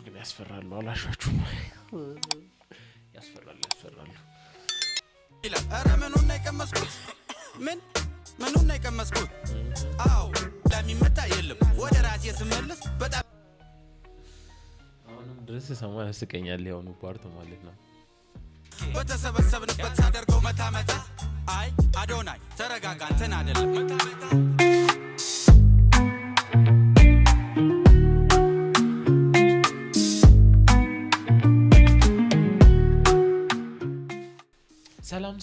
ግን ያስፈራሉ አላሻችሁም ያስፈራሉ ይላል አረ ምኑን ነው የቀመስኩት ምኑን ነው የቀመስኩት አው ለሚመጣ የለም ወደ ራሴ ስመለስ በጣም አሁንም ድረስ ሰማይ ያስቀኛል ያውኑ ፓርት ማለት ነው በተሰበሰብንበት ሳደርገው መታ አይ አዶናይ ተረጋጋ እንትን አይደለም መታ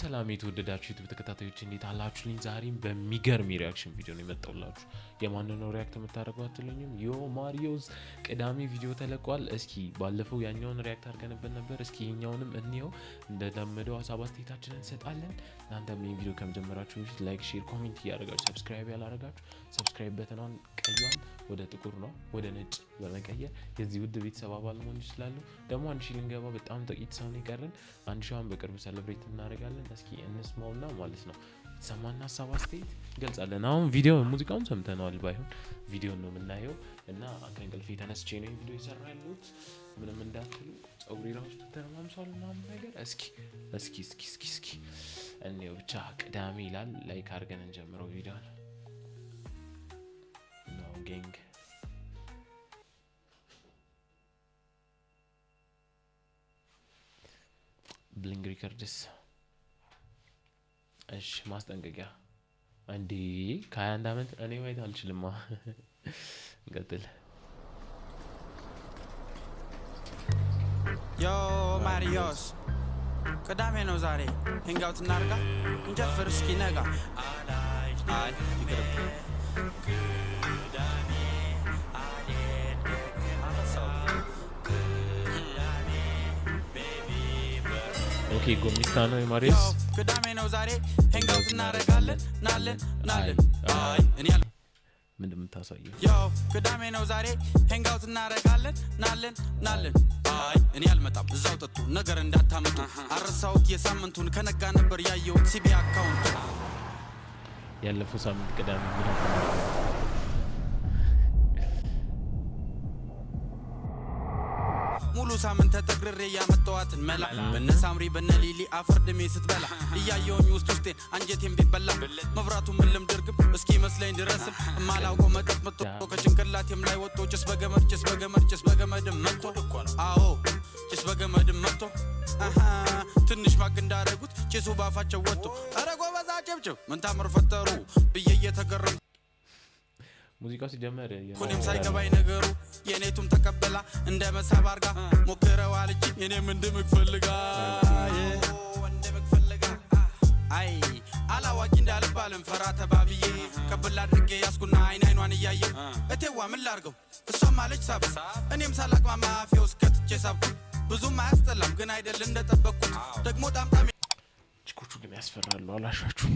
ሰላም የተወደዳችሁ ዩቲዩብ ተከታታዮች እንዴት አላችሁልኝ? ዛሬም በሚገርም ሪአክሽን ቪዲዮ ነው የመጣሁላችሁ። የማንን ነው ሪአክት የምታደርጉት አትሉኝም? ዮ ማሪዮስ ቅዳሜ ቪዲዮ ተለቋል። እስኪ ባለፈው ያኛውን ሪአክት አድርገንበት ነበር። እስኪ ይሄኛውንም እንየው። እንደተለመደው ሀሳብ አስተያየታችንን እንሰጣለን። እናንተም ይሄን ቪዲዮ ከመጀመራችሁ በፊት ላይክ፣ ሼር፣ ኮሜንት እያደረጋችሁ ሰብስክራይብ ያላደረጋችሁ ሰብስክራይብ በተኗን ቀይዋን ወደ ጥቁር ነው ወደ ነጭ በመቀየር የዚህ ውድ ቤተሰብ አባል መሆን ይችላሉ። ደግሞ 1000 ልንገባ በጣም ጥቂት ሰው ነው የቀረን። 1000ን በቅርብ ሴሌብሬት እናደርጋለን። እስኪ እንስማውና ማለት ነው ሰማና ሀሳብ አስተያየት ገልጻለን። አሁን ቪዲዮ ሙዚቃውን ሰምተናል፣ ባይሆን ቪዲዮ ነው የምናየው እና ከእንቅልፌ ተነስቼ ነው ቪዲዮ የሰራሁት። ምንም እንዳትሉ ጸጉሬ ራሱ ተማምሷል ምናምን ነገር። እስኪ እንየው ብቻ። ቅዳሜ ይላል። ላይክ አድርገን እንጀምረው ቪዲዮውን ነው ጋንግ ብሊንግ ሪከርድስ። እሺ ማስጠንቀቂያ አንዴ ከ21 አመት እኔ ማየት አልችልም። እንቀጥል። ዮ ማሪዮስ ቅዳሜ ነው ዛሬ ሄንጋውት እናርጋ እንጀፍር እስኪ ነጋ አይ ይቅርብ ኦኬ ጎሚስታ ነው የማሪዮስ ቅዳሜ ነው ዛሬ ሄንጋውት እናረጋለን ናለን አይ እኔ ያለ ምንድን የምታሳየው? ዮ ቅዳሜ ነው ዛሬ ሄንጋውት እናረጋለን ናለን አይ እኔ አልመጣም እዛው ጠጡ ነገር እንዳታመጡ አረሳውት የሳምንቱን ከነጋ ነበር ያየሁት ሲቢ አካውንት ያለፈው ሳምንት ቅዳሜ ምን አደረገ? ሙሉ ሳምንት ተግሬ ያመጣዋትን መላ በነሳምሪ በነሊሊ አፈርድሜ ስትበላ እያየሁኝ ውስጤን አንጀቴን ቢበላ መብራቱ ምን ልምድርግም እስኪ መስለኝ ድረስም እማላውቀው መጠጥ መጥቶ ከጭንቅላቴም ላይ ወጥቶ ጭስ በገመድም መጥቶ አዎ ጭስ በገመድም መጥቶ ትንሽ ማግ እንዳረጉት ጭሱ ባፋቸው ወጥቶ ኧረ ጎበዝ አጨብጭብ ምን ታምር ፈጠሩ ብዬ እየተገረምኩ ሙዚቃው ሲጀመር ኮኔም ሳይገባኝ ነገሩ የኔቱም ተቀበላ እንደ መሳብ አርጋ ሞክረው አልጂ የኔም እንደምፈልጋ አይ አላዋቂ እንዳልባልም ፈራ ተባብዬ ከብላ አድርጌ ያስኩና አይኗን እያየ እቴዋ ምን ላርገው እሷም አለች ሳብ እኔም ሳላቅማማ አፌ ውስጥ ከትቼ ሳብኩ ብዙም አያስጠላም ግን አይደል እንደጠበቅኩት ደግሞ ጣምጣሜ ችኮቹ ግን ያስፈራሉ አላሻችሁም?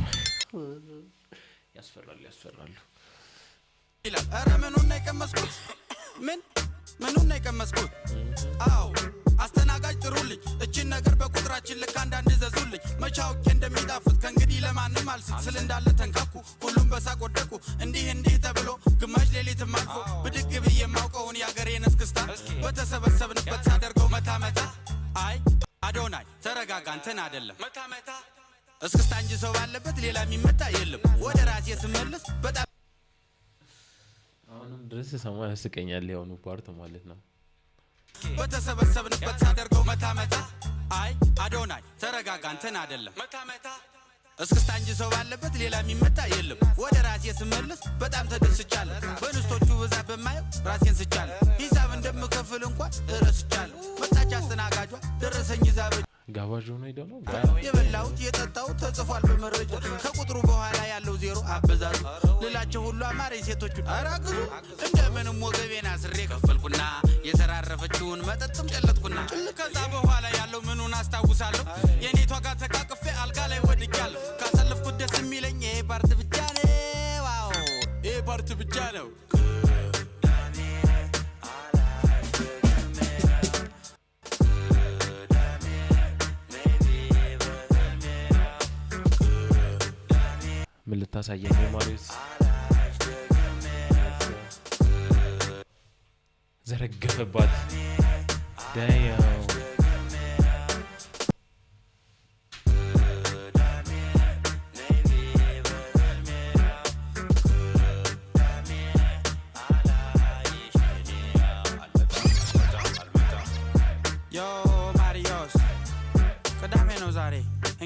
ያስፈራሉ ይላል አረ ምኑን ነው የቀመስኩት ምኑን ነው የቀመስኩት አው አስተናጋጅ ጥሩልኝ እቺን ነገር በቁጥራችን ልክ አንዳንድ ዘዙልኝ መቻውቄ እንደሚጣፍጥ ከእንግዲህ ለማንም አልስት ስል እንዳለ ተንካኩ ሁሉም በሳቅ ወደቁ እንዲህ ተብሎ ግማሽ ሌሊትም አልፎ ብድግ ብዬ የማውቀውን የአገሬን እስክስታ በተሰበሰብንበት ሳደርገው መታ አይ አዶናይ ተረጋጋ እንትን አይደለም መታ እስክስታ እንጂ ሰው ባለበት ሌላ የሚመጣ የለም ወደ ራሴ ስመለስ በጣም አሁንም ድረስ ሰማይ ያስቀኛል ያውኑ ፓርት ማለት ነው በተሰበሰብንበት ሳደርገው መታ አይ አዶናይ ተረጋጋ እንትን አይደለም መታ እስክስታ እንጂ ሰው ባለበት ሌላ የሚመጣ የለም ወደ ራሴ ስመለስ በጣም ተደስቻለሁ በንስቶቹ ብዛት በማየው ራሴን ስቻለሁ ሂሳብ እንደምከፍል እንኳን እረስቻለሁ መጣች አስተናጋጇ ደረሰኝ ሂሳብ ጋባዥ ሆኖ ይደለው የበላሁት የጠጣሁት ተጽፏል በመረጃ ከቁጥሩ በኋላ ያለው ዜሮ አበዛዙ ልላቸው ሁሉ አማረ ሴቶቹ አራግዙ እንደምንም ወገቤና ስሬ ከፈልኩና የተራረፈችውን መጠጥም ጨለጥኩና ከዛ በኋላ ያለው ምኑን አስታውሳለሁ የኔቷ ጋር ተቃቅፌ አልጋ ላይ ወድቄያለሁ ካሰለፍኩት ደስ የሚለኝ ይሄ ፓርት ብቻ ነው ዋው ይሄ ፓርት ብቻ ነው ምን ልታሳየኝ ማሪዮስ? ዘረገፈባት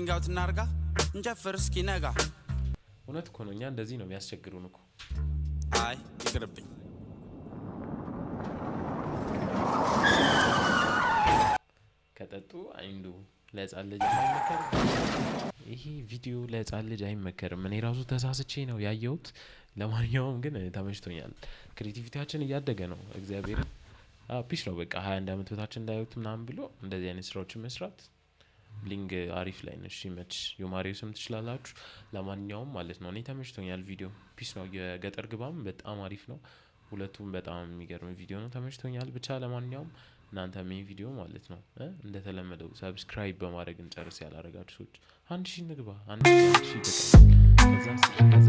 ህንጋውት እናርጋ እንጨፍር እስኪ ነጋ። እውነት እኮ ነው። እኛ እንደዚህ ነው የሚያስቸግሩን እኮ። አይ ይቅርብኝ። ከጠጡ አይንዱ ለህፃን ልጅ አይመከርም። ይሄ ቪዲዮ ለህፃን ልጅ አይመከርም። እኔ ራሱ ተሳስቼ ነው ያየሁት። ለማንኛውም ግን ተመችቶኛል። ክሬቲቪቲያችን እያደገ ነው። እግዚአብሔር ፒስ ነው። በቃ 21 ዓመት በታችን እንዳያዩት ምናምን ብሎ እንደዚህ አይነት ስራዎችን መስራት ብሊንግ አሪፍ ላይ ነሽ። ይመች የማሪዮ ስም ትችላላችሁ። ለማንኛውም ማለት ነው እኔ ተመችቶኛል። ቪዲዮ ፒስ ነው። የገጠር ግባም በጣም አሪፍ ነው። ሁለቱም በጣም የሚገርም ቪዲዮ ነው። ተመችቶኛል። ብቻ ለማንኛውም እናንተ ሜን ቪዲዮ ማለት ነው እንደተለመደው ሰብስክራይብ በማድረግ እንጨርስ። ያላረጋችሁ ሰዎች 1000 ንግባ 1000 በቃ ከዛ